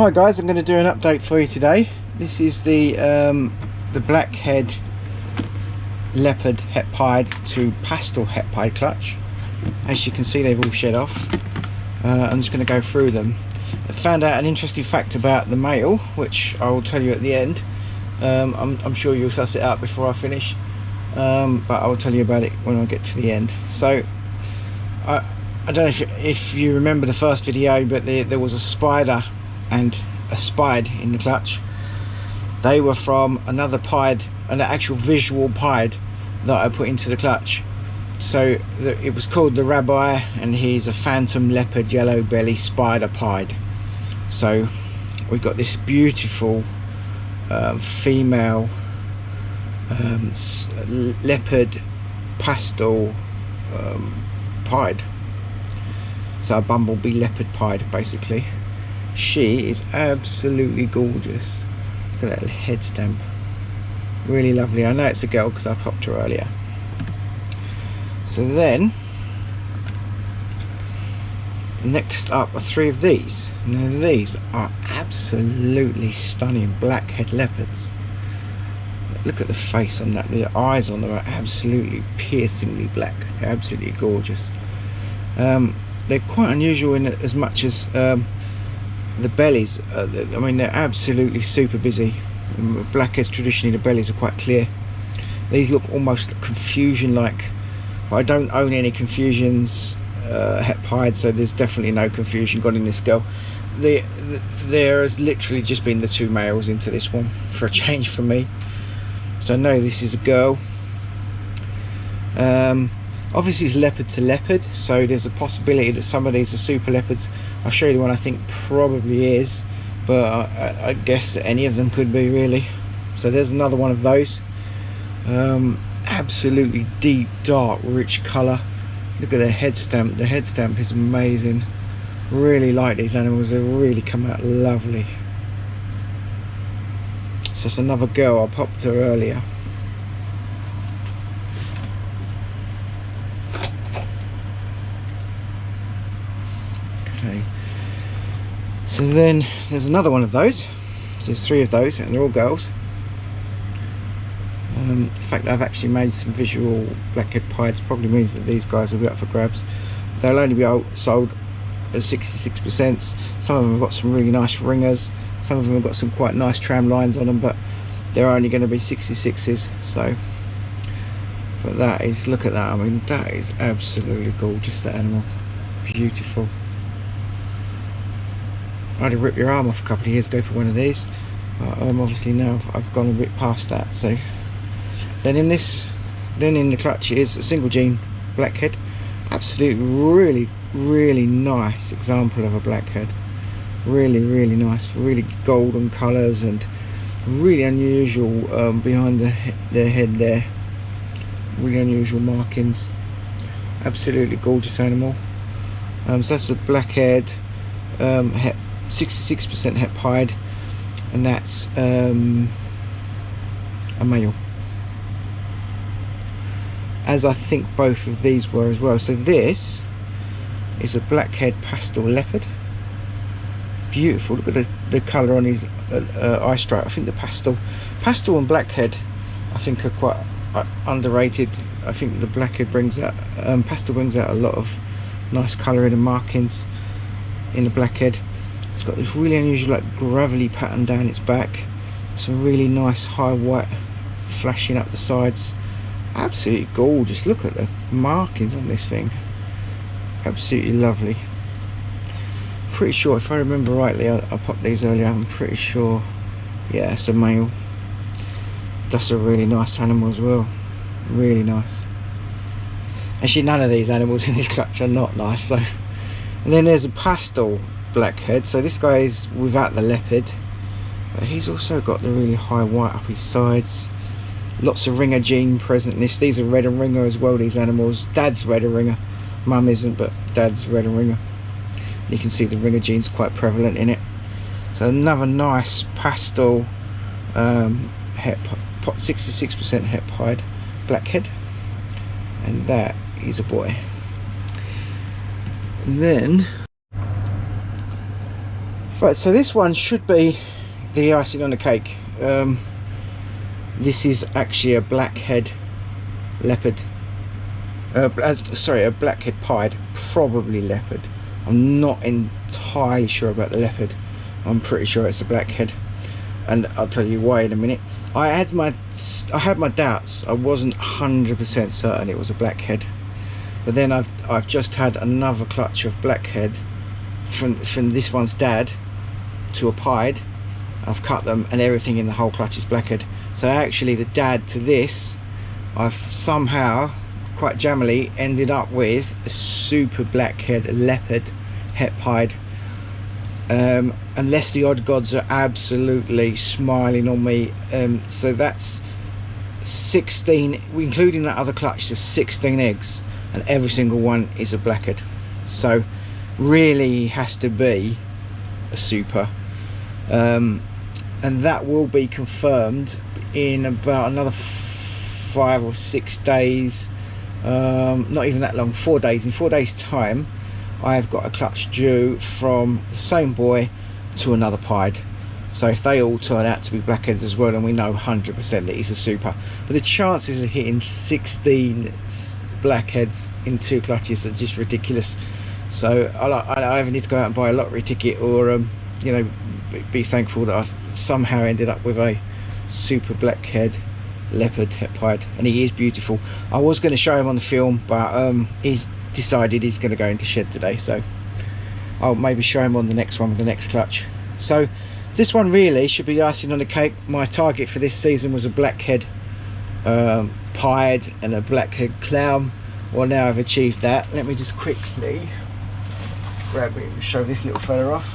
Hi guys, I'm going to do an update for you today. This is the Blackhead leopard het pied to pastel het pied clutch. As you can see, they've all shed off. I'm just going to go through them. I found out an interesting fact about the male, which I will tell you at the end. I'm sure you'll suss it out before I finish, but I will tell you about it when I get to the end. So I don't know if you remember the first video, but there was a spider and a spide in the clutch. They were from another pied, an actual visual pied that I put into the clutch. So it was called the Rabbi, and he's a phantom leopard yellow belly spider pied. So we've got this beautiful female leopard pastel pied. So a bumblebee leopard pied basically. She is absolutely gorgeous. Look at that head stamp, really lovely. I know it's a girl because I popped her earlier. So then next up are three of these. Now these are absolutely stunning blackhead leopards. Look at the face on that. The eyes on them are absolutely piercingly black. They're absolutely gorgeous. They're quite unusual in as much as the bellies, I mean, they're absolutely super busy. In blackheads, traditionally the bellies are quite clear. These look almost confusion like, but I don't own any confusions het pied, so there's definitely no confusion got in this girl. There has literally just been the two males into this one for a change for me, so I know this is a girl. Obviously it's leopard to leopard, so there's a possibility that some of these are super leopards. I'll show you the one I think probably is, but I guess that any of them could be really. So there's another one of those. Absolutely deep, dark, rich colour. Look at their head stamp. The head stamp is amazing. Really like these animals. They really come out lovely. So it's another girl. I popped her earlier. Okay, so then there's another one of those. So there's three of those, and they're all girls. The fact that I've actually made some visual blackhead pieds probably means that these guys will be up for grabs. They'll only be sold at 66%. Some of them have got some really nice ringers, some of them have got some quite nice tram lines on them, but they're only going to be 66s. So, but that is, look at that. I mean, that is absolutely gorgeous, that animal. Beautiful. I'd have ripped your arm off a couple of years ago for one of these, but obviously now I've gone a bit past that. So then in the clutch is a single gene blackhead. Absolutely really nice example of a blackhead. Really nice, really golden colours and really unusual behind their head there. Really unusual markings. Absolutely gorgeous animal. So that's a blackhead, 66% het pied, and that's a male, as I think both of these were as well. So this is a blackhead pastel leopard. Beautiful. Look at the colour on his eye stripe. I think the pastel and blackhead I think are quite underrated. I think the blackhead brings out, pastel brings out a lot of nice colouring and markings in the blackhead. It's got this really unusual like gravelly pattern down its back, some really nice high white flashing up the sides. Absolutely gorgeous. Look at the markings on this thing. Absolutely lovely. Pretty sure, if I remember rightly, I popped these earlier, I'm pretty sure, yeah, that's the male. That's a really nice animal as well. Really nice. Actually, none of these animals in this clutch are not nice. So, and then there's a pastel blackhead. So this guy is without the leopard, but he's also got the really high white up his sides. Lots of ringer gene present in this. These are red and ringer as well, these animals. Dad's red and ringer, mum isn't, but dad's red and ringer. You can see the ringer gene's quite prevalent in it. So another nice pastel 66% het pied blackhead, and that is a boy. And then Right, so this one should be the icing on the cake. This is actually a blackhead leopard. Sorry, a blackhead pied, probably leopard. I'm not entirely sure about the leopard. I'm pretty sure it's a blackhead, and I'll tell you why in a minute. I had my doubts. I wasn't 100% certain it was a blackhead, but then I've just had another clutch of blackhead from this one's dad to a pied. I've cut them and everything in the whole clutch is blackhead. So actually the dad to this, I've somehow quite jammily ended up with a super blackhead leopard het pied, unless the odd gods are absolutely smiling on me. So that's 16, including that other clutch, there's 16 eggs and every single one is a blackhead. So really has to be a super, and that will be confirmed in about another 5 or 6 days, not even that long, 4 days. In 4 days time I've got a clutch due from the same boy to another pied. So if they all turn out to be blackheads as well, then we know 100% that he's a super. But the chances of hitting 16 blackheads in 2 clutches are just ridiculous. So I either need to go out and buy a lottery ticket, or you know, be thankful that I've somehow ended up with a super blackhead leopard het pied, and he is beautiful. I was going to show him on the film, but he's decided he's going to go into shed today, so I'll maybe show him on the next one with the next clutch. So this one really should be icing on the cake. My target for this season was a blackhead pied and a blackhead clown. Well, now I've achieved that. Let me just quickly grab it and show this little fella off.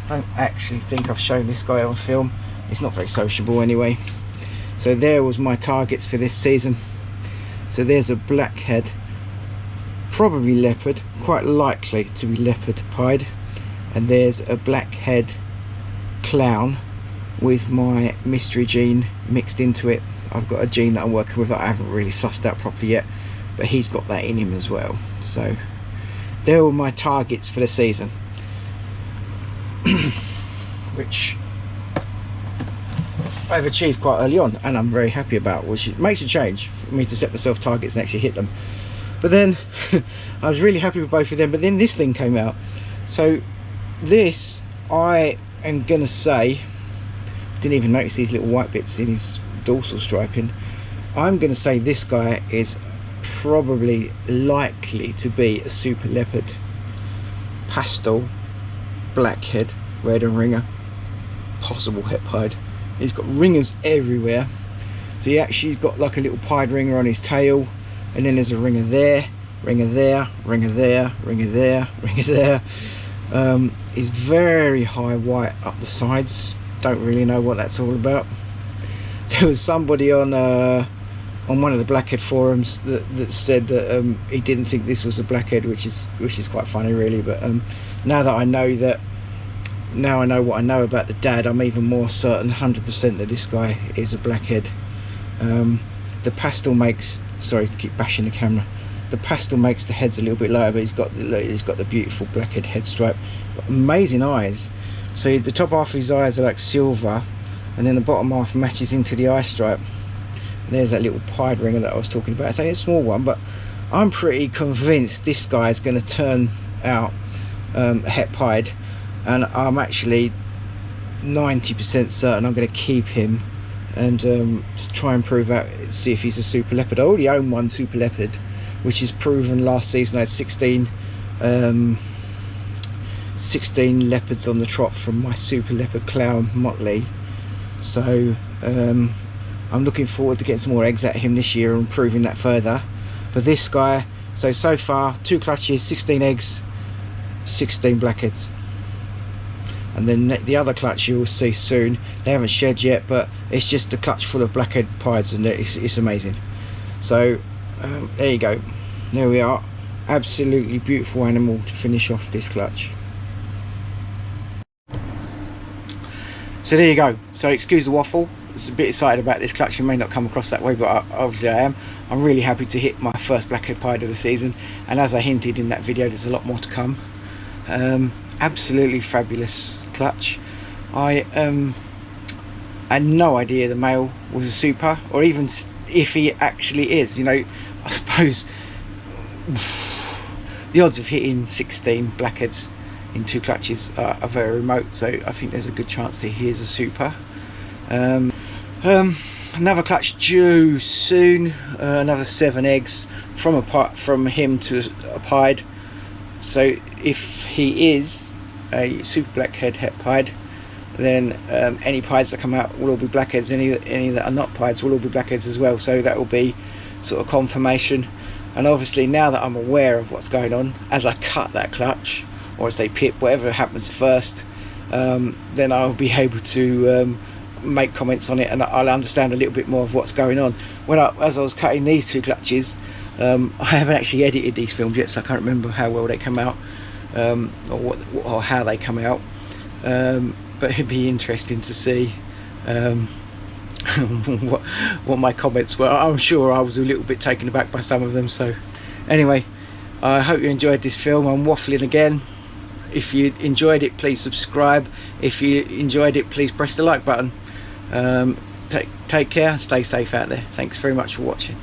I don't actually think I've shown this guy on film. It's not very sociable anyway. So there was my targets for this season. So there's a blackhead, probably leopard, quite likely to be leopard pied, and there's a blackhead clown with my mystery gene mixed into it. I've got a gene that I'm working with that I haven't really sussed out properly yet, but he's got that in him as well. So there were my targets for the season, which I've achieved quite early on, and I'm very happy about, which makes a change for me to set myself targets and actually hit them. But then I was really happy with both of them, but then this thing came out. So this, I am gonna say, didn't even notice these little white bits in his dorsal striping. I'm gonna say this guy is probably likely to be a super leopard pastel blackhead red and ringer, possible het pied. He's got ringers everywhere, so he actually got like a little pied ringer on his tail, and then there's a ringer there, ringer there, ringer there, ringer there, ringer there. He's very high white up the sides. Don't really know what that's all about. There was somebody on one of the blackhead forums that said that he didn't think this was a blackhead, which is quite funny really. But now that I know that, now I know what I know about the dad, I'm even more certain 100% that this guy is a blackhead. The pastel makes, sorry, keep bashing the camera, the pastel makes the heads a little bit lower, but he's got the beautiful blackhead head stripe. He's got amazing eyes. So the top half of his eyes are like silver, and then the bottom half matches into the eye stripe. And there's that little pied ringer that I was talking about. It's only a small one, but I'm pretty convinced this guy is going to turn out het pied, and I'm actually 90% certain I'm going to keep him and try and prove out, see if he's a super leopard. I already own one super leopard, which is proven last season. I had 16 leopards on the trot from my super leopard clown Motley. So I'm looking forward to getting some more eggs at him this year and proving that further. But this guy, so far 2 clutches, 16 eggs, 16 blackheads. And then the other clutch you'll see soon. They haven't shed yet, but it's just a clutch full of blackhead pieds, and it's amazing. So there you go, there we are. Absolutely beautiful animal to finish off this clutch. So there you go. So excuse the waffle. I was a bit excited about this clutch. You may not come across that way, but obviously I am. I'm really happy to hit my first blackhead pied of the season, and as I hinted in that video, there's a lot more to come. Absolutely fabulous clutch. I had no idea the male was a super, or even if he actually is. You know, I suppose the odds of hitting 16 blackheads in 2 clutches are very remote, so I think there's a good chance that he is a super. Another clutch due soon, another 7 eggs from him to a pied. So if he is a super blackhead het pied, then any pieds that come out will all be blackheads. Any that are not pieds will all be blackheads as well. So that will be sort of confirmation. And obviously now that I'm aware of what's going on, as I cut that clutch, or as they pip, whatever happens first, then I'll be able to make comments on it, and I'll understand a little bit more of what's going on. As I was cutting these 2 clutches, I haven't actually edited these films yet, so I can't remember how well they come out, or how they come out. But it'd be interesting to see what my comments were. I'm sure I was a little bit taken aback by some of them. So anyway, I hope you enjoyed this film. I'm waffling again. If you enjoyed it, please subscribe. If you enjoyed it, please press the like button. Take care, stay safe out there. Thanks very much for watching.